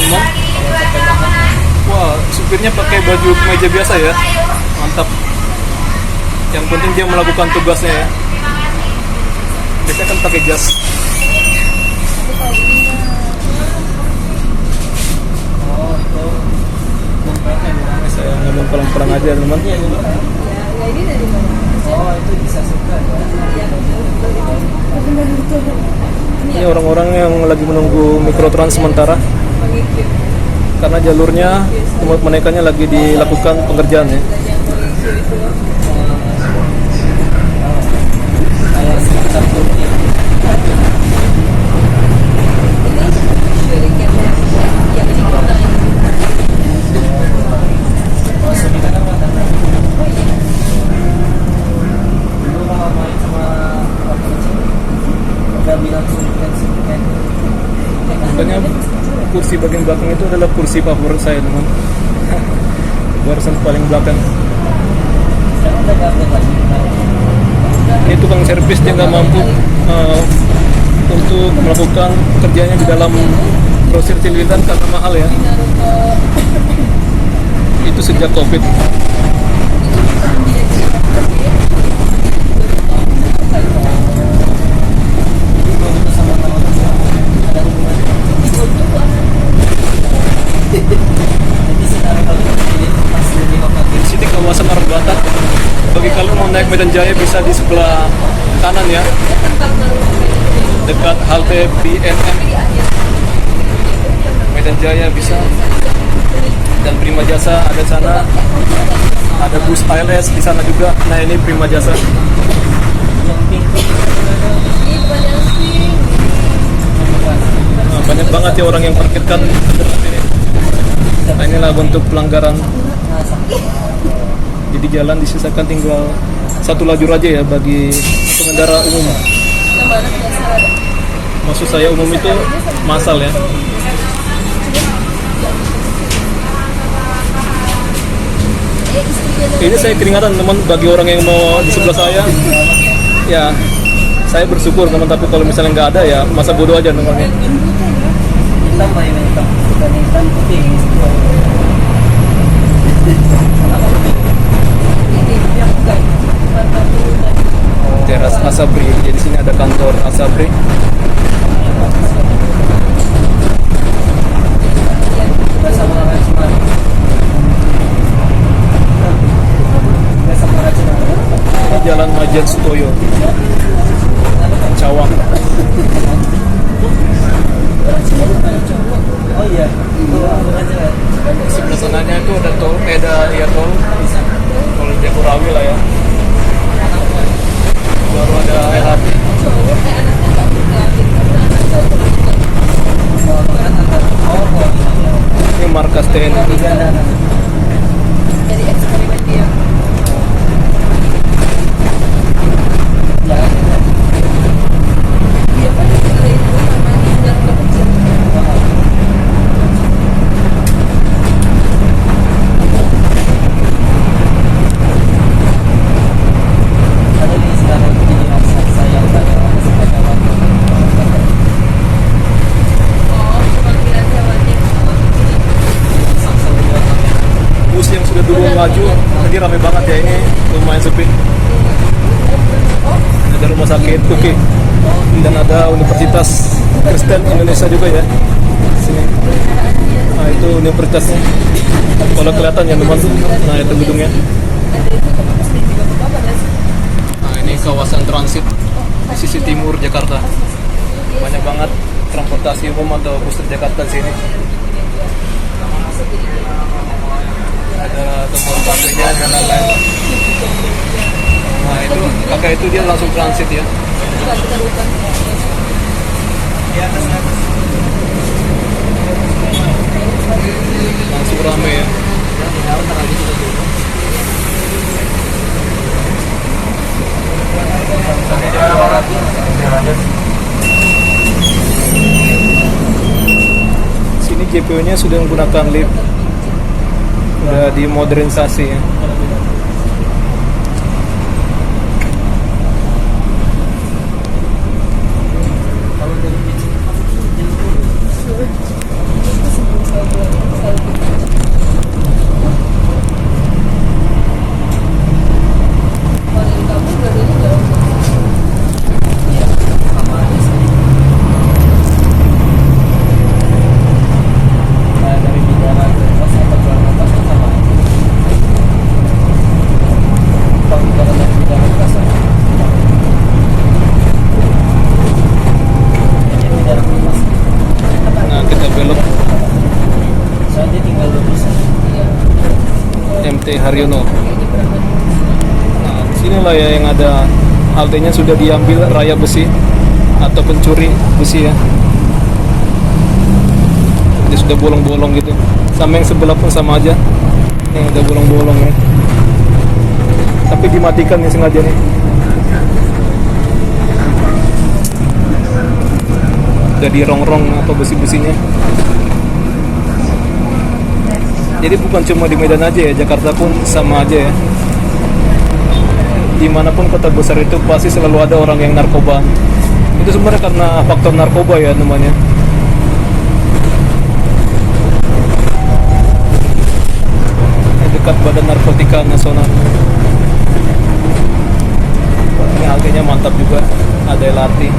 teman. Wah, supirnya pakai baju kemeja biasa ya. Mantap. Yang penting dia melakukan tugasnya ya. Biasanya kan pakai jas. Saya ngomong pelan-pelan aja teman. Ini dari mana? Oh, itu bisa suka. Ini orang-orang yang lagi menunggu mikrotrans sementara karena jalurnya tempat menaikkannya lagi dilakukan pengerjaan ya. Makanya kursi bagian belakang itu adalah kursi favorit saya teman. Barisan paling belakang. Ini tukang servis dia nggak mampu untuk melakukan kerjanya di dalam grosir Cililitan karena mahal ya. Itu sejak COVID. Di sini kawasan Arbatak. Bagi kalian mau naik Medan Jaya bisa di sebelah kanan ya, dekat halte BNM Medan Jaya bisa. Dan Prima Jasa ada sana, ada bus ALS di sana juga. Nah ini Prima Jasa. Nah, banyak banget ya orang yang parkirkan ini. Nah, inilah bentuk pelanggaran. Jadi jalan disisakan tinggal satu lajur aja ya bagi pengendara umum. Maksud saya umum itu massal ya. Ini saya keringatan teman, bagi orang yang mau di sebelah saya. Ya, saya bersyukur teman, tapi kalau misalnya nggak ada ya masa bodoh aja teman-teman. Teras Asabri, jadi sini ada kantor Asabri. Ini Jalan Majen Sutoyo, Cawang. Oh iya. Sebelah sananya itu ada tol, tol Jagorawi lah ya. Baru ada LRT. Ini markas TNI. Dari eksperimen dia. Bus yang sudah dulu maju, tadi ramai banget ya, ini lumayan sepi. Ada rumah sakit UKI dan ada Universitas Kristen Indonesia juga ya sini. Nah itu universitasnya, kalau kelihatan ya teman tuh. Nah itu gedungnya. Nah ini kawasan transit di sisi timur Jakarta. Banyak banget transportasi umum atau bus Jakarta di sini. Ada tempat kafenya dan lain-lain. Nah itu kakak itu dia langsung transit ya. Langsung rame ya. Sini JPO-nya sudah menggunakan lift, udah dimodernisasi ya. MT Haryono. Nah, disinilah ya yang ada haltenya sudah diambil raya besi atau pencuri besi ya. Dia sudah bolong-bolong gitu. Sama yang sebelah pun sama aja. Ini udah bolong-bolong ya. Tapi dimatikan ya sengaja nih. Udah dirong-rong apa besi-besinya. Jadi bukan cuma di Medan aja ya, Jakarta pun sama aja ya. Dimanapun kota besar itu pasti selalu ada orang yang narkoba. Itu sebenarnya karena faktor narkoba ya namanya. Dekat Badan Narkotika Nasional. Ini haltenya mantap juga, ada LRT.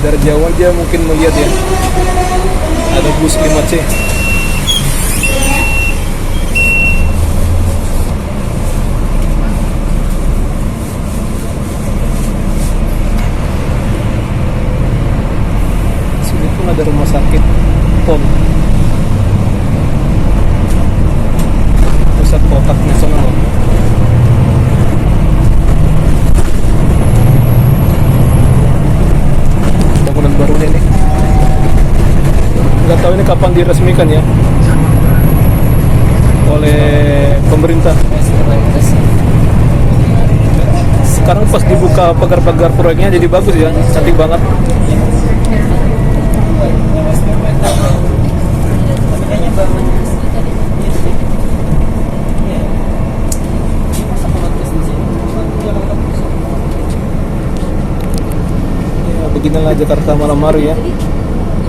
Dari jauh aja mungkin melihat ya, ada bus 5C. Sini pun ada rumah sakit PON, Pusat Otak Nasional. Bangunan barunya nih, nggak tahu ini kapan diresmikan ya oleh pemerintah. Sekarang pas dibuka pagar-pagar proyeknya jadi bagus ya, cantik banget. Beginilah Jakarta malam hari ya,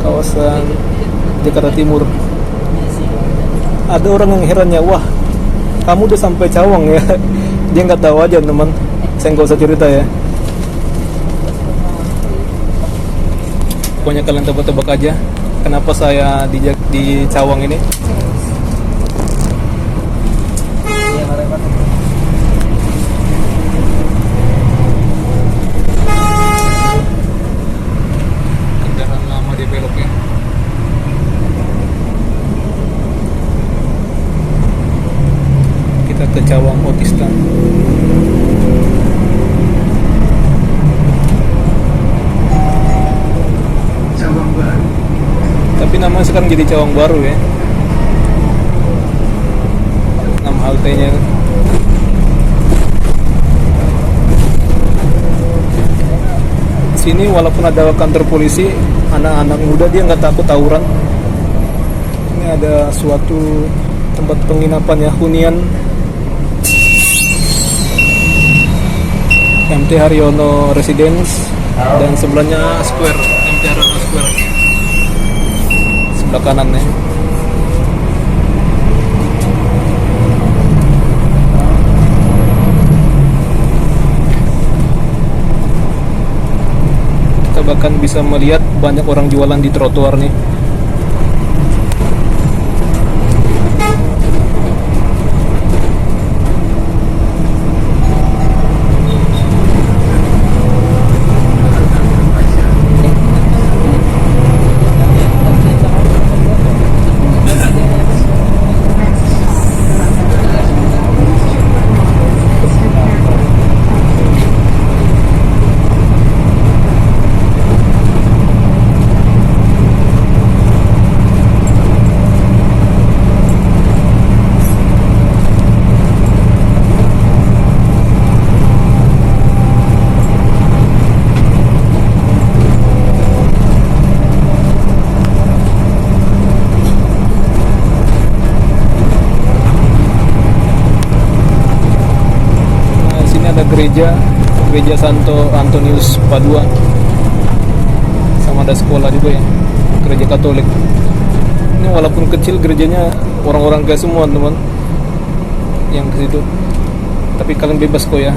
kawasan Jakarta Timur. Ada orang yang herannya, wah kamu udah sampai Cawang ya. Dia nggak tahu aja teman, saya nggak usah cerita ya. Pokoknya kalian tebak-tebak aja kenapa saya di Cawang ini. Ke Cawang Otista. Cawang Baru. Tapi namanya sekarang jadi Cawang Baru ya. 6 haltenya. Sini walaupun ada kantor polisi, anak-anak muda dia nggak takut tawuran. Ini ada suatu tempat penginapan ya, hunian MT Haryono Residence, dan sebelahnya Square, MT Haryono Square sebelah kanan ya. Kita bahkan bisa melihat banyak orang jualan di trotoar nih. gereja Santo Antonius Padua, sama ada sekolah juga ya, gereja Katolik. Ini walaupun kecil gerejanya orang-orang kaya semua teman yang ke situ. Tapi kalian bebas kok ya.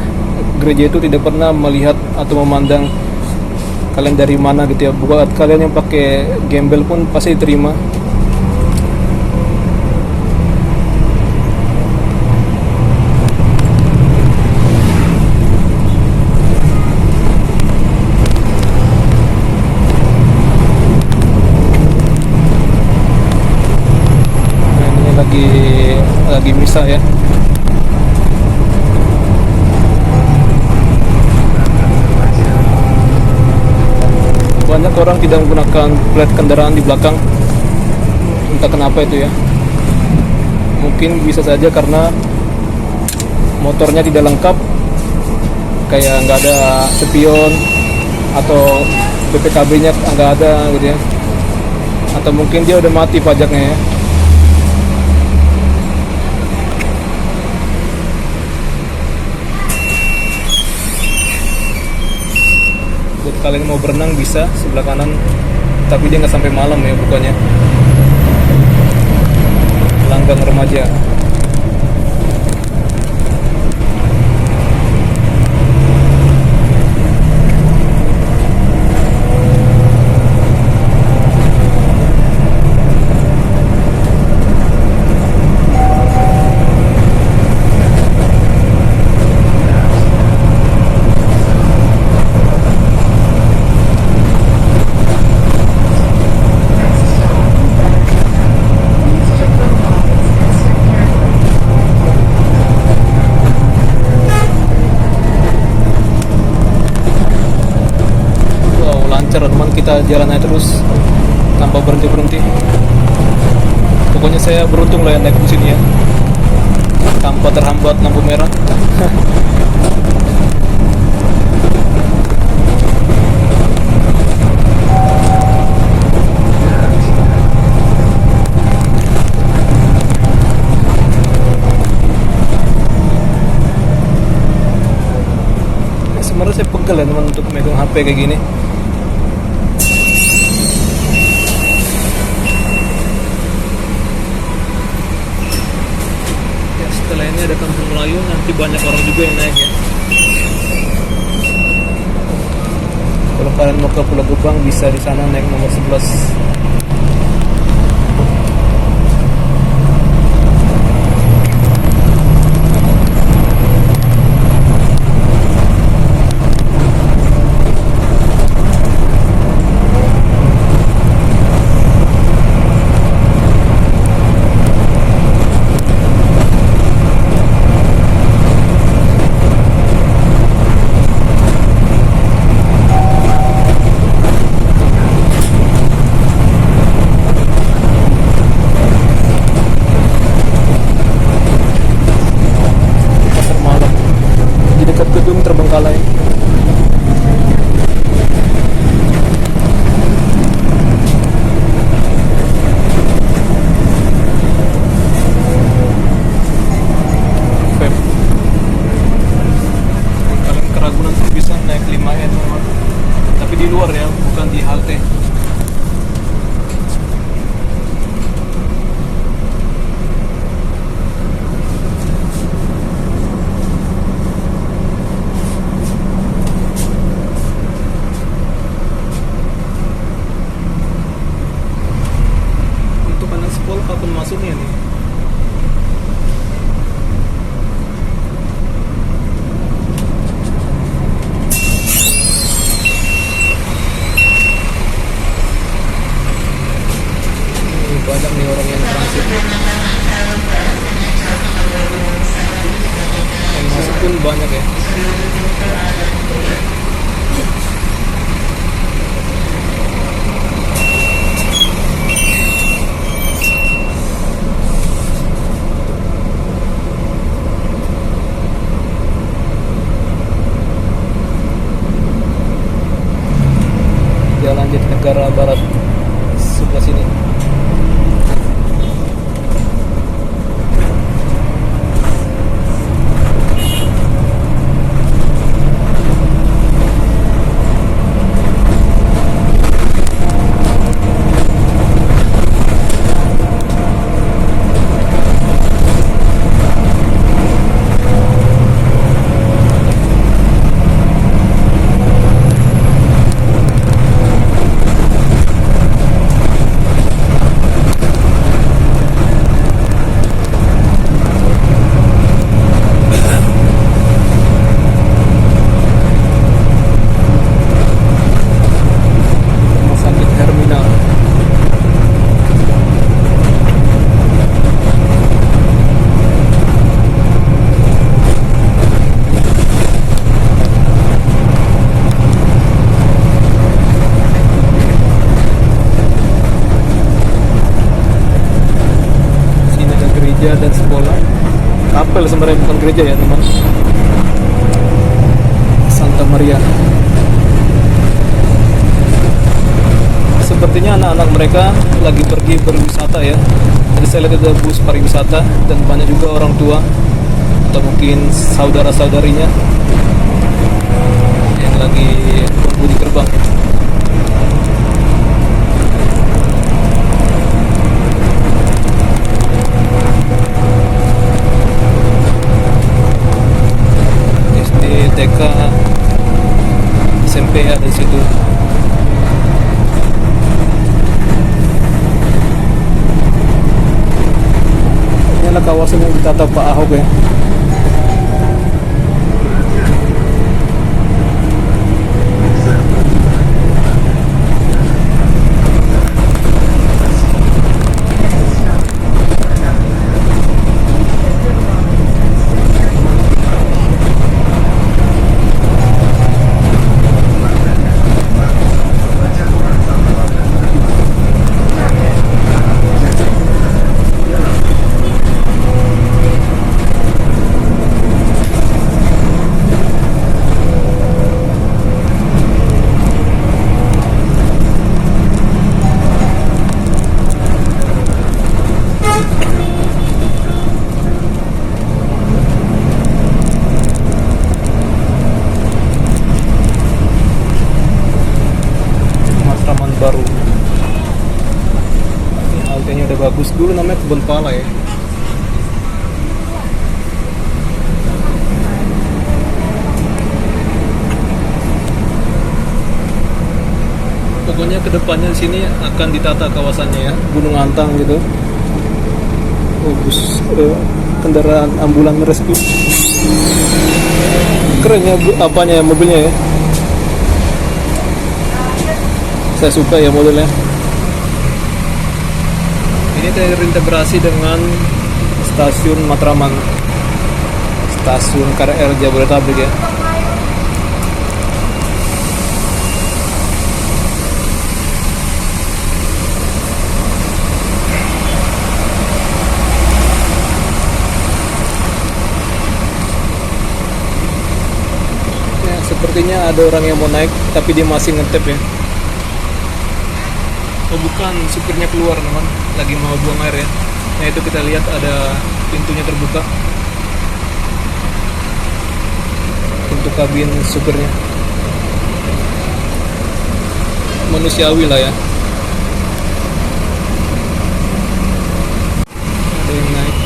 Gereja itu tidak pernah melihat atau memandang kalian dari mana gitu ya. Buat kalian yang pakai gembel pun pasti diterima. Nah, ini lagi misa ya. Banyak orang tidak menggunakan plat kendaraan di belakang, entah kenapa itu ya. Mungkin bisa saja karena motornya tidak lengkap, kayak nggak ada spion atau BPKB-nya nggak ada gitu ya, atau mungkin dia udah mati pajaknya ya. Buat kalian mau berenang bisa sebelah kanan, tapi dia nggak sampai malam ya bukannya. Langgang remaja. Lancar teman, kita jalan aja terus tanpa berhenti. Pokoknya saya beruntung lah ya naik bus ini ya, tanpa terhambat lampu merah. Sebenarnya saya pegel ya teman untuk megang HP kayak gini. Setelah ini ada Kampung Melayu, nanti banyak orang juga yang naik ya. Kalau kalian mau ke Pulau Gebang bisa di sana naik nomor 11. Gedung Terbengkalai. Kalian ke Ragunan tuh bisa naik 5N teman, tapi di luar ya, bukan di halte. Kapan masuknya nih? Banyak nih orang yang transit. Yang masuk pun banyak ya. Jalan Jatinegara Barat sebelah sini. sebenarnya bukan gereja ya teman, Santa Maria. Sepertinya anak-anak mereka lagi pergi berwisata ya. Jadi saya lihat ada bus pariwisata dan banyak juga orang tua atau mungkin saudara-saudarinya yang lagi tunggu di gerbang. SD, TK, SMP ada di situ. Ini adalah kawasan yang ditata Pak Ahok ya. Matraman baru. Ini haltenya udah bagus. Dulu namanya Kebun Pala ya. Pokoknya kedepannya di sini akan ditata kawasannya ya, Gunung Antang gitu. Oh, bus kendaraan ambulan rescue. Keren ya apanya ya, mobilnya ya. Saya suka ya modelnya. Ini terintegrasi dengan stasiun Matraman, stasiun KRL Jabodetabek ya. Ya, sepertinya ada orang yang mau naik tapi dia masih ngetep ya. Oh bukan, supirnya keluar teman, lagi mau buang air ya. Nah itu kita lihat ada pintunya terbuka, pintu kabin supirnya. Manusiawi lah ya. Ada yang naik.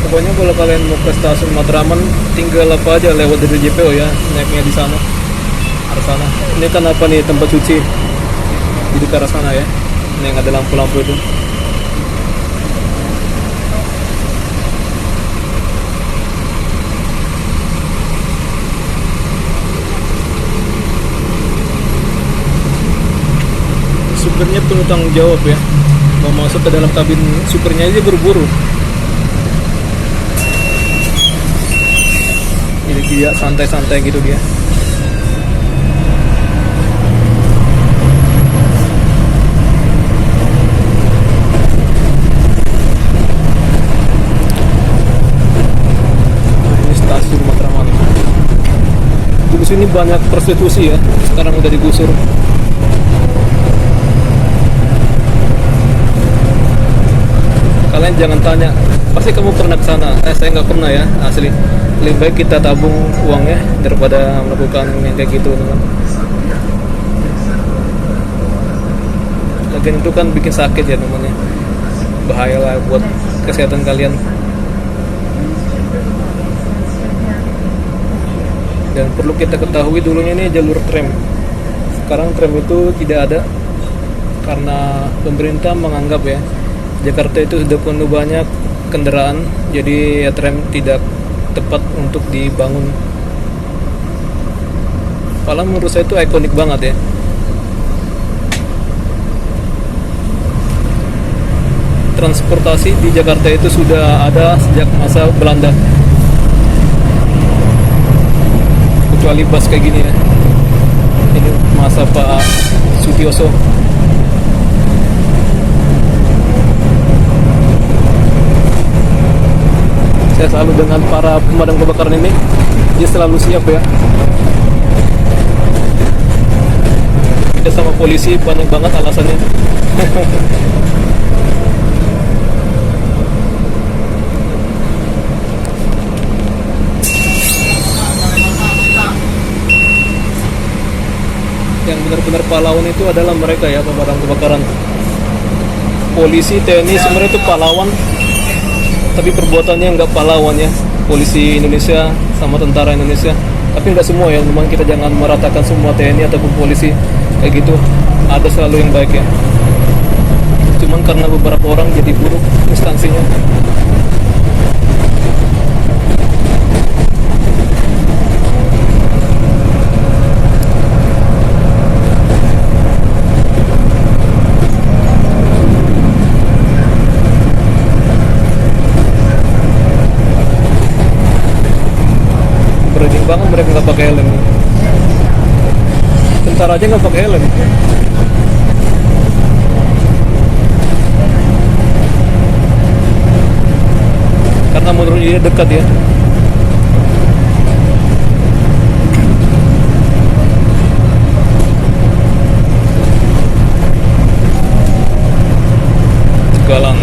Pokoknya kalau kalian mau ke stasiun Matraman, tinggal apa aja lewat dari JPO ya, naiknya di sana, arah sana. Ini kan apa nih, tempat cuci di dekat arah sana ya, ini yang ada lampu-lampu itu. Supirnya penuh tanggung jawab ya, mau masuk ke dalam kabin supirnya aja buru-buru. Jadi dia santai-santai gitu dia. Ini stasiun Matraman. Di sini banyak prostitusi ya, sekarang udah digusur. Kalian jangan tanya, pasti kamu pernah ke sana. Saya nggak pernah ya, asli. Lebih baik kita tabung uangnya daripada melakukan yang kayak gitu teman. Lagian itu kan bikin sakit ya teman-teman, bahaya lah buat kesehatan kalian. Dan perlu kita ketahui dulunya ini jalur tram. Sekarang tram itu tidak ada karena pemerintah menganggap ya Jakarta itu sudah penuh banyak kendaraan, jadi ya tram tidak tepat untuk dibangun. Padahal menurut saya itu ikonik banget ya. Transportasi di Jakarta itu sudah ada sejak masa Belanda. Kecuali bus kayak gini ya. Ini masa Pak Sutioso. Saya selalu dengan para pemadam kebakaran ini, dia selalu siap ya. Kita sama polisi banyak banget alasannya. Yang benar-benar pahlawan itu adalah mereka ya, pemadam kebakaran. Polisi, TNI sebenarnya itu pahlawan, tapi perbuatannya nggak pahlawan ya. Polisi Indonesia sama tentara Indonesia, tapi nggak semua ya. Memang kita jangan meratakan semua TNI ataupun polisi kayak gitu. Ada selalu yang baik ya. Cuman karena beberapa orang jadi buruk instansinya. Berani banget mereka nggak pakai helm. Tentara aja nggak pakai helm. Karena menurut dia dekat ya. Galang.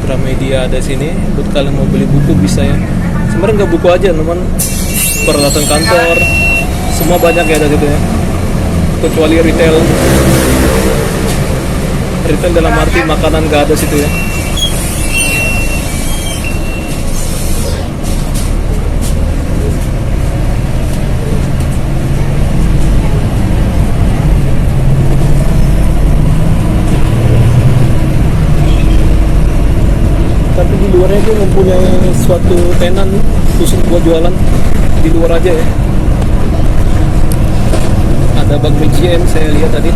Gramedia ada sini, buat kalian mau beli buku bisa ya. Sebenarnya nggak buku aja, teman, peralatan kantor, semua banyak ya ada gitu ya. Kecuali retail. Retail dalam arti makanan nggak ada situ ya. Tapi di luarnya itu mempunyai suatu tenan khusus buat jualan di luar aja ya. Ada bag BGM saya lihat tadi.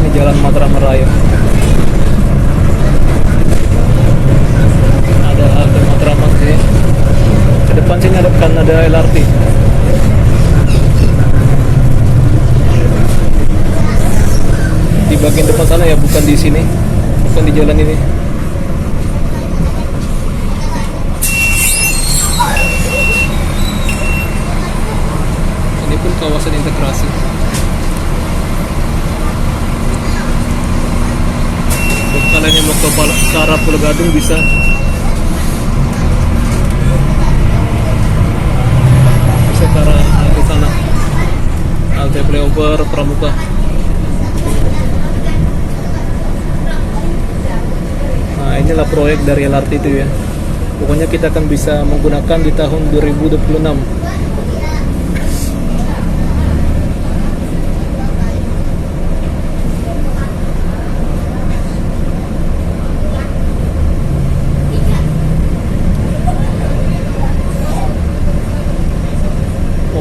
Ini jalan Matraman Raya. Ada halte Matraman sini. Depan sini ada LRT. Di bagian depan sana ya, bukan di sini, bukan di jalan ini. Ini pun kawasan integrasi. Buat kalian yang mau ke arah Pulau Gadung bisa. Sekarang ke sana, halte flyover Pramuka. Nah, inilah proyek dari LRT itu ya. Pokoknya kita akan bisa menggunakan di tahun 2026.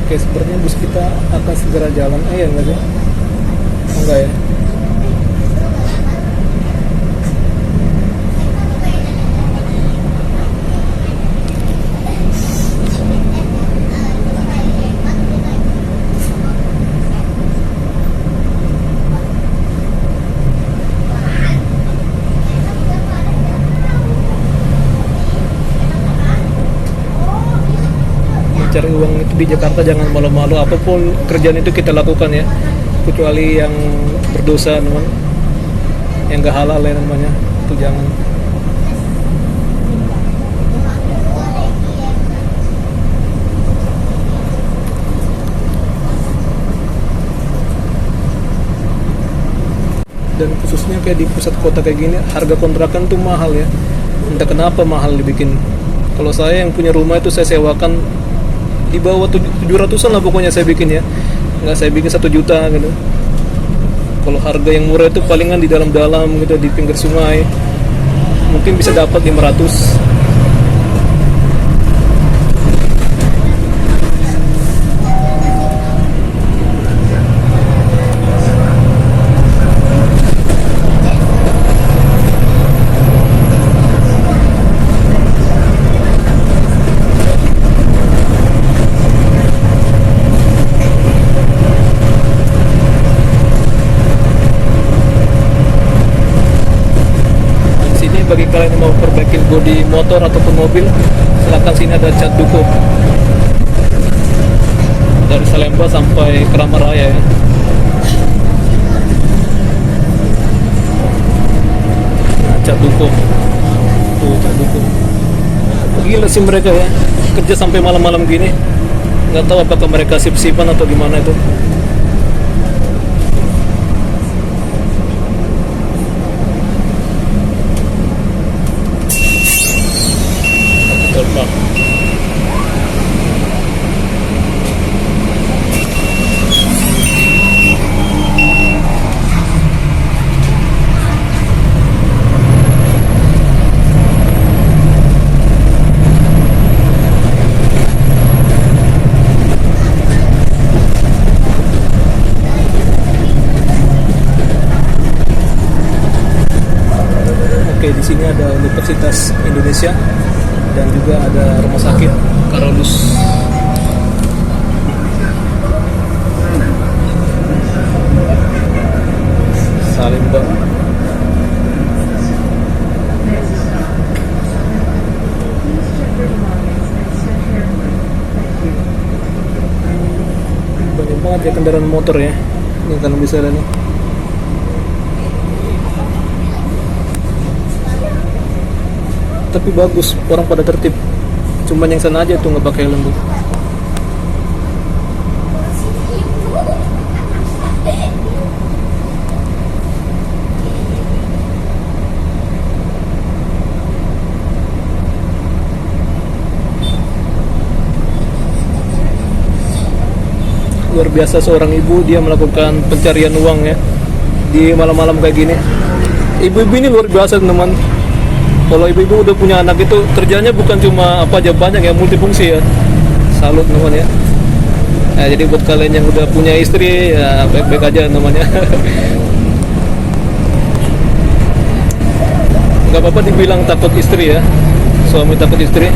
Oke, sepertinya bus kita akan segera jalan. Iya enggak sih? Enggak ya? Cari uang itu di Jakarta jangan malu-malu, apapun kerjaan itu kita lakukan ya, kecuali yang berdosa teman, yang gak halal ya namanya, itu jangan. Dan khususnya kayak di pusat kota kayak gini, harga kontrakan tuh mahal ya, entah kenapa mahal dibikin. Kalau saya yang punya rumah itu saya sewakan di bawah 700-an lah pokoknya saya bikin ya, nggak saya bikin 1 juta gitu. Kalau harga yang murah itu palingan di dalam-dalam gitu, di pinggir sungai, mungkin bisa dapat 500. Bagi kalian yang mau perbaikin bodi motor ataupun mobil, silakan, sini ada cat duku dari Salemba sampai Keramat Raya ya. Cat duku tuh, cat duku. Gila sih mereka ya, kerja sampai malam-malam gini. Nggak tahu apakah mereka sip-sipan atau gimana itu. Terbang. Oke, di sini ada Universitas Indonesia dan juga ada rumah sakit Carolus. Salemba. Banyak banget ya kendaraan motor ya. Ini kalian bisa lihat nih. Tapi bagus, orang pada tertib. Cuman yang sana aja tuh nggak pakai helm tuh. Luar biasa seorang ibu, dia melakukan pencarian uang ya di malam-malam kayak gini. Ibu-ibu ini luar biasa teman. Kalau ibu-ibu udah punya anak itu kerjanya bukan cuma apa aja, banyak ya, multifungsi ya. Salut teman ya. Nah, jadi buat kalian yang udah punya istri ya baik-baik aja namanya. Gak apa-apa dibilang takut istri ya, suami takut istri.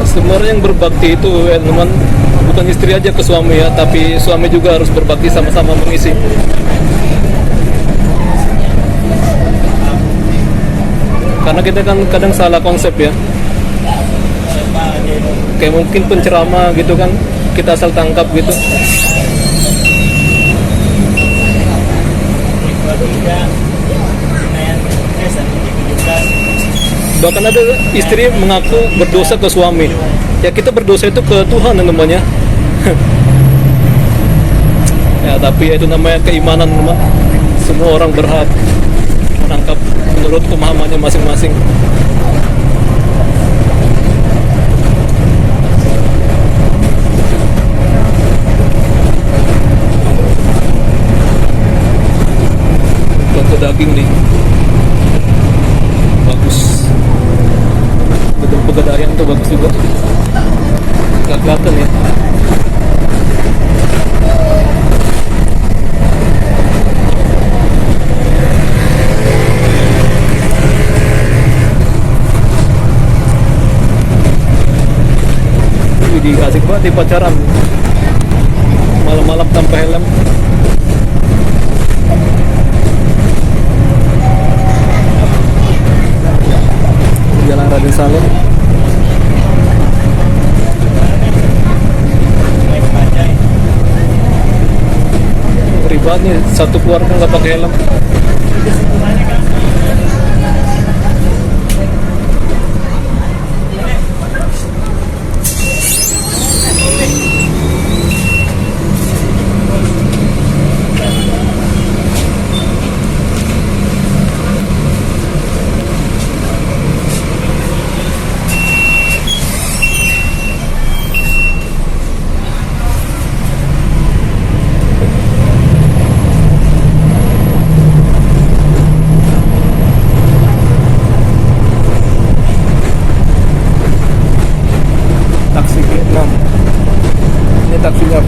Sebenarnya yang berbakti itu ya teman, bukan istri aja ke suami ya, tapi suami juga harus berbakti, sama-sama mengisi. Karena kita kan kadang salah konsep ya. Kayak mungkin penceramah gitu kan, kita asal tangkap gitu. Bahkan ada istri mengaku berdosa ke suami. Ya kita berdosa itu ke Tuhan namanya. Ya tapi ya itu namanya keimanan teman. Semua orang berhak menangkap menurut pemahamannya masing-masing. Toko daging nih bagus, gedung pegadaian tuh bagus juga, nggak kelihatan ya. Jadi asik banget di pacaran malam-malam tanpa helm. Jalan Raden Saleh. Ribet nih, satu keluarga nggak pakai helm.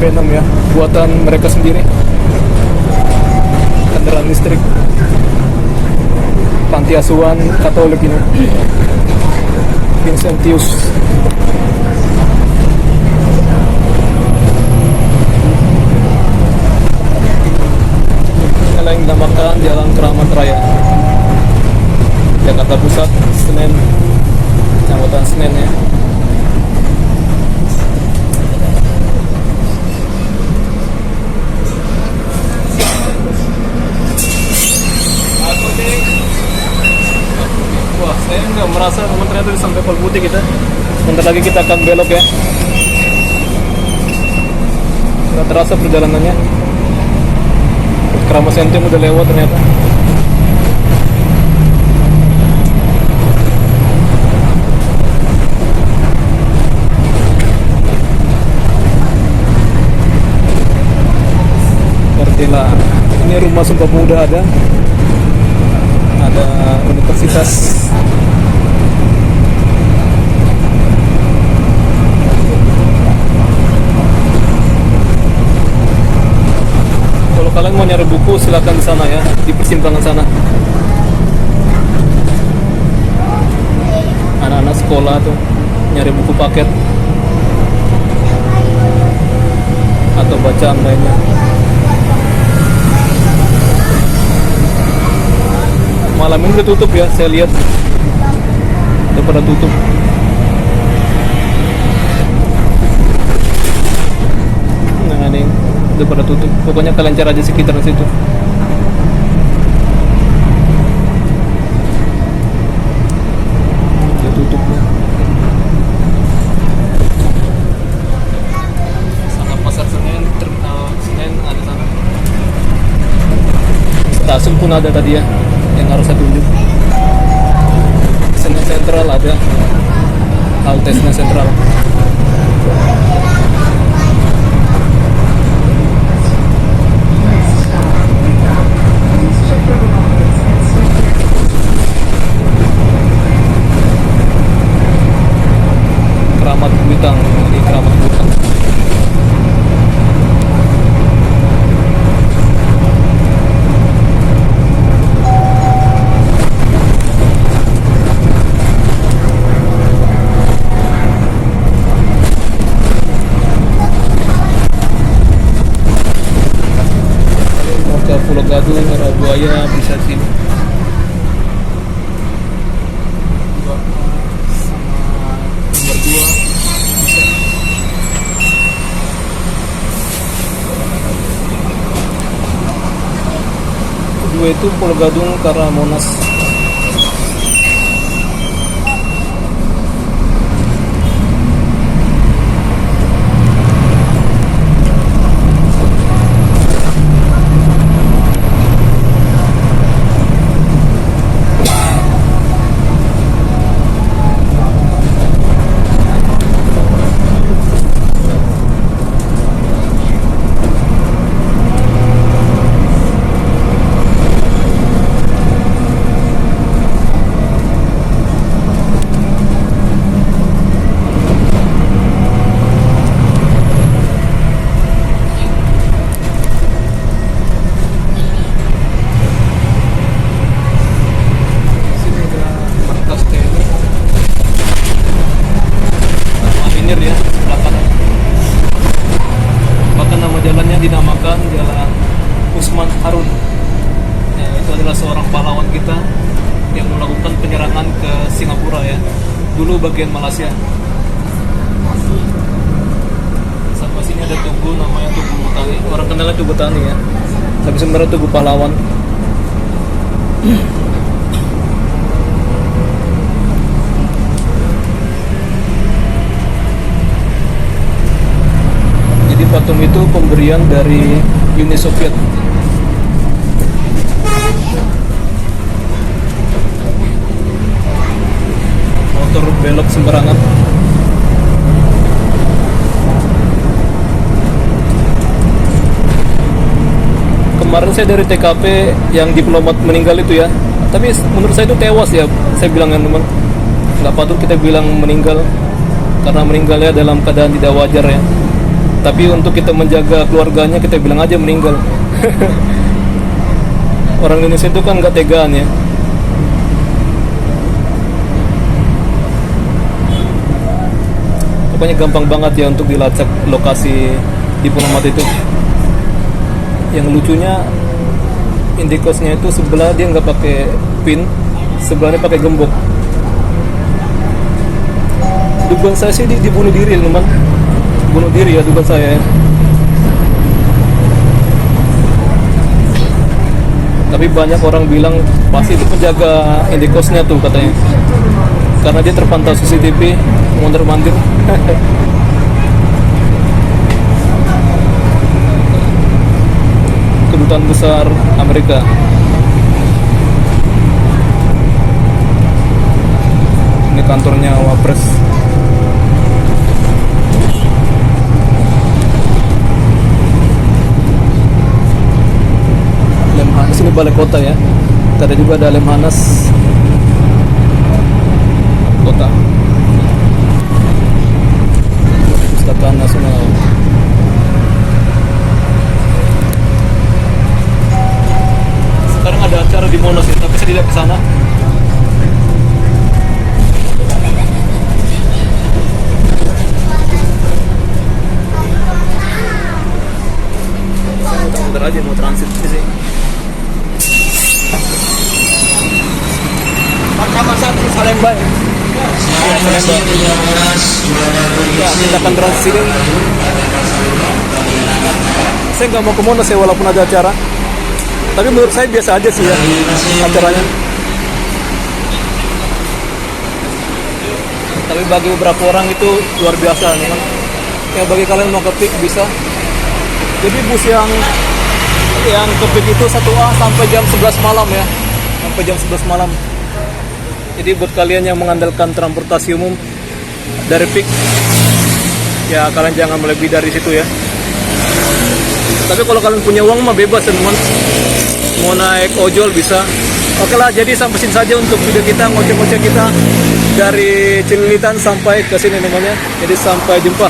Venom ya, buatan mereka sendiri, kendaraan listrik, panti asuhan Katolik ini, Vincentius. Ini yang dinamakan Jalan Keramat Raya, Jakarta Pusat, Senen, Kecamatan Senen ya. Wah, saya nggak merasa teman ternyata sampai Pol Putih kita. Bentar lagi kita akan belok ya. Nggak terasa perjalanannya. Keramat Senteng udah lewat ternyata. Ngertilah. Ini rumah Sumpah Pemuda ada universitas. Kalau kalian mau nyari buku silakan di sana ya, di persimpangan sana. Anak-anak sekolah tuh nyari buku paket atau bacaan lainnya. Malam ini udah tutup ya, saya lihat udah pada tutup. Nah ini udah pada tutup. Pokoknya kalian cari aja sekitaran situ. Udah tutup ya. Sana pasar Senen, terminal Senen ada sana. Stasiun pun ada tadi ya, yang harus saya tunjuk. Senen Sentral ada, halte Senen Sentral. Keramat Kuitang, ini Keramat Kuitang. Pulau Gadung, Rawabuaya bisa sini. Nomor 2 bisa. Kedua itu Pulau Gadung ke arah Monas. Dinamakan Jalan Usman Harun ya, itu adalah seorang pahlawan kita yang melakukan penyerangan ke Singapura ya, dulu bagian Malaysia. Sampai sini ada tugu namanya Tugu Tani, orang kenalnya Tugu Tani ya, tapi sebenarnya Tugu Pahlawan. Patung itu pemberian dari Uni Soviet. Motor belok sembarangan. Kemarin saya dari TKP yang diplomat meninggal itu ya, tapi menurut saya itu tewas ya. Saya bilang teman, nggak patut kita bilang meninggal, karena meninggalnya dalam keadaan tidak wajar ya. Tapi untuk kita menjaga keluarganya, kita bilang aja meninggal. Orang Indonesia itu kan nggak tegaan ya. Pokoknya gampang banget ya untuk dilacak lokasi diplomat itu. Yang lucunya, indikosnya itu sebelah dia nggak pakai pin, sebelahnya pakai gembok. Dugaan saya sih dibunuh diri, teman. Bunuh diri ya dugaan saya ya. Tapi banyak orang bilang pasti itu penjaga indikosnya tuh katanya, karena dia terpantau CCTV mondar-mandir. Kedutaan Besar Amerika. Ini kantornya Wapres. Lemhanas, ini balai kota ya. Ada juga ada Lemhanas kota. Perpustakaan Nasional. Sekarang ada acara di Monas ya, tapi saya tidak ke sana. Saya muter-muter aja, mau transit di sini. Sama satu Salemba. Ya, Salemba. Ya, kita akan transit sini. Saya nggak mau ke Monas ya, walaupun ada acara. Tapi menurut saya biasa aja sih ya acaranya. Tapi bagi beberapa orang itu luar biasa nih kan. Ya bagi kalian mau ke PIK bisa. Jadi bus yang ke PIK itu 1A sampai jam 11 malam ya. Sampai jam 11 malam. Jadi buat kalian yang mengandalkan transportasi umum dari PIK, ya kalian jangan melebihi dari situ ya. Tapi kalau kalian punya uang mah bebas teman. Mau naik ojol bisa. Oke lah, jadi sampai sini saja untuk video kita, ngoceh-ngoceh kita dari Cililitan sampai ke sini namanya. Jadi sampai jumpa.